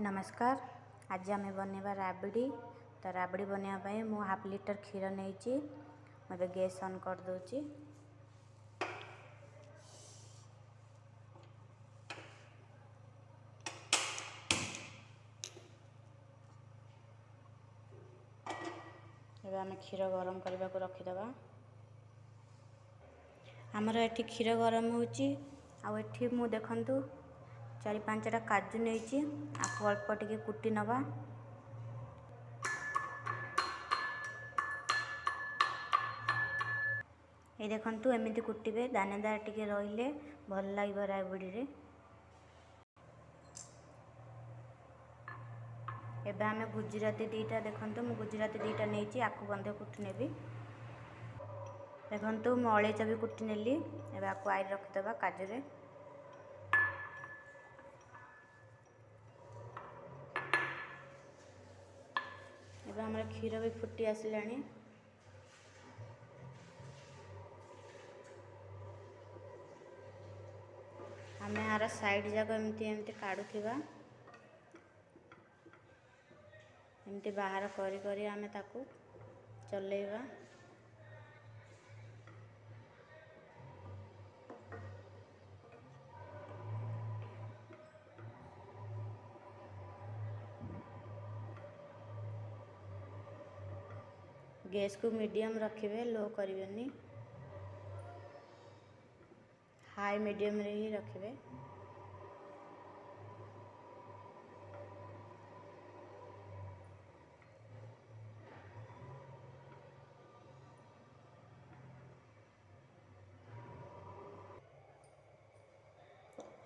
नमस्कार। आज आम बनवा राबड़ी। तो राबड़ी बनवाई मु हाफ लिटर क्षीर नहीं मुझे गैस ऑन कर दूची। आम क्षीर गरम करने को रखीदे। आमर एठी क्षीर गरम होची आठी मु देखंतु 4-5टा काजू नहीं आपको अल्प टिके कुटी नवा। ये देखंतु एमती कुटिबे दानेदार टिके रहिले भल लागिबो राबड़ी रे। एबे आमे गुजराती दीटा देखंतु मु गुजराती दीटा नहीं आपको बंधे कुटी नेबी। देखंतु मु अळेच भी कुटी नेली। एबे आपको आइ रखिदबा काजू रे। एबे हमर क्षीर भी फुटी आसिलानी। आमे आर साइड जाक एमती काढुथिबा। एमती बाहर करी करी आमे ताकू चलेइबा। गैस को मीडियम रखिबे, लो करिवेनी। हाई मीडियम रे ही रखिबे।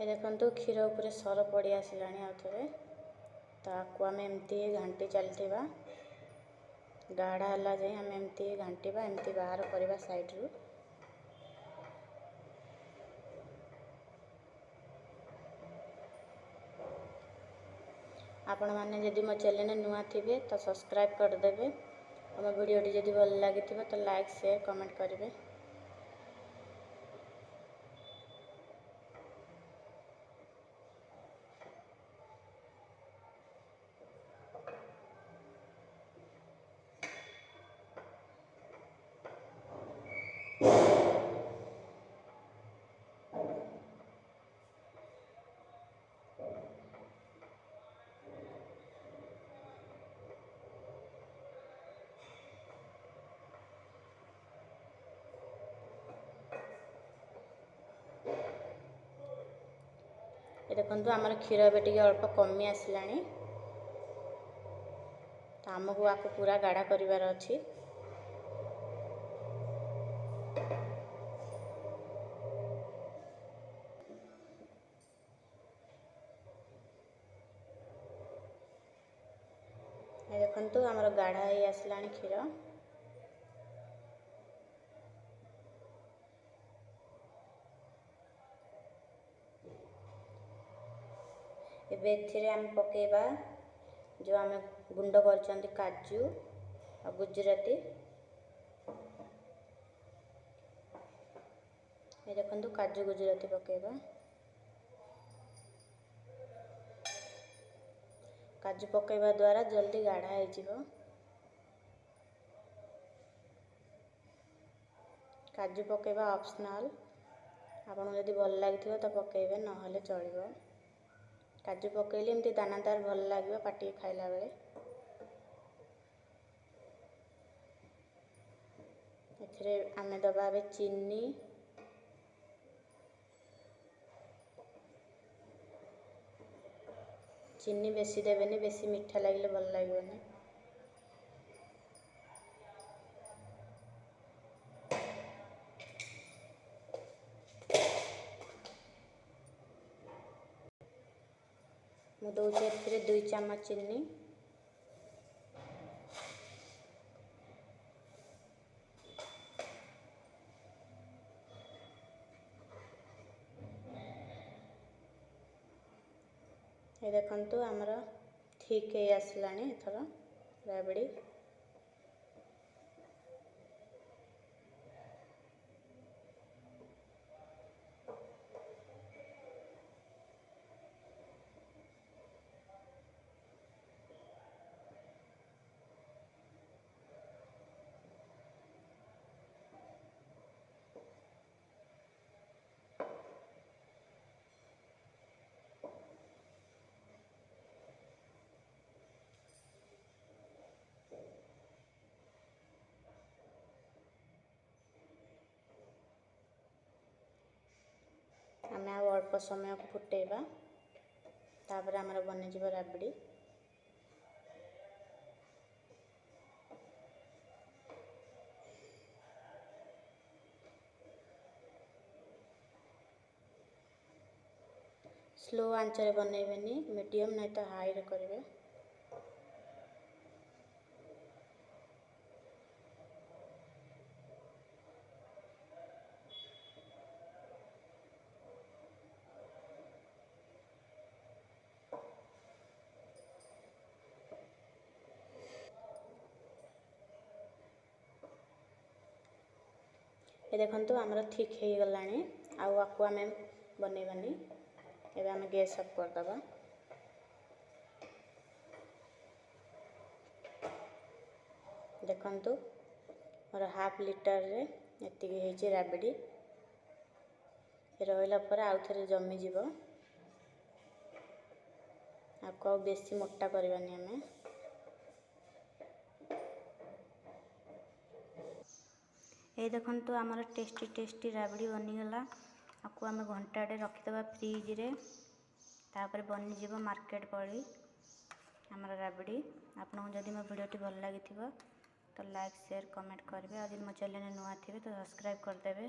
ये देखंतु क्षीर ऊपर सर पड़ी आसिलानी आउथरे। तो आपको आम एमती घांटी चलथिबा। गाढ़ा हला जाए आम एमती घांटीबा, एमती बाहर करवा साइड रू। आपण माने जदि मो चैनल नुआ थिबे तो सब्सक्राइब कर देबे। और मो वीडियो जदि भल लागिथिबा तो लाइक शेयर कमेंट करिवे। ये देखंतु आमर क्षीर एबे टिके अल्प कमी आसिलानी। तो आमको आपको पूरा गाढ़ा करिवार अछि। ये देखंतु आमर गाढ़ा ही आसिलानी क्षीर। एबे एथिरे आम पकेबा जो आम गुंड करचंती काजू और गुजराती। ये देखंतु काजू गुजराती पकेबा। काजू पकेबा द्वारा जल्दी गाढ़ा हो जिवो। काजू पकेबा ऑप्शनल। आपन जदि भल लागिथिबो तो पकेबे, नहले चलिबो। काजू पकेले एमती दानादार भल लागिबो पाटी खाइला बेले। एथिरे आमे दबा बे चीनी। चीनी बेसी देबेनी, बेसी मीठा लागिले भल लागिबोनी। मु दउचे एथिरे 2 चम्मच चीनी। ये देखंतु आमर ठीक है आसलानी एथर राबड़ी। अल्प समय को फुटेबा तापर आमर बनीଯିବ राबड़ी। स्लो आंचरे बनइबेनी, मीडियम नहीं तो हाई रे करेंगे। ये देखो आमर ठीक हो गलानी। आपको आम बनइबानी। एबे आम गैस ऑफ करदबा। देखंतु मोर हाफ लिटर रे एतिकी हेची राबड़ी। रहिला पर आउ थरे जमी जीव। आपको बेसी मोटा करबानी आमे। ये देखंतु आमर टेस्टी टेस्टी राबड़ी बनीगला। आपको आम घंटाटे रखीदबा फ्रिज रे, तापर बनी जीव मार्केट पड़ी आमर राबड़ी। आपको जदि मो वीडियोटी भल लगी तो लाइक शेयर कमेंट करेंगे। और मो चैनल नुआ थे तो सब्सक्राइब करदेवे।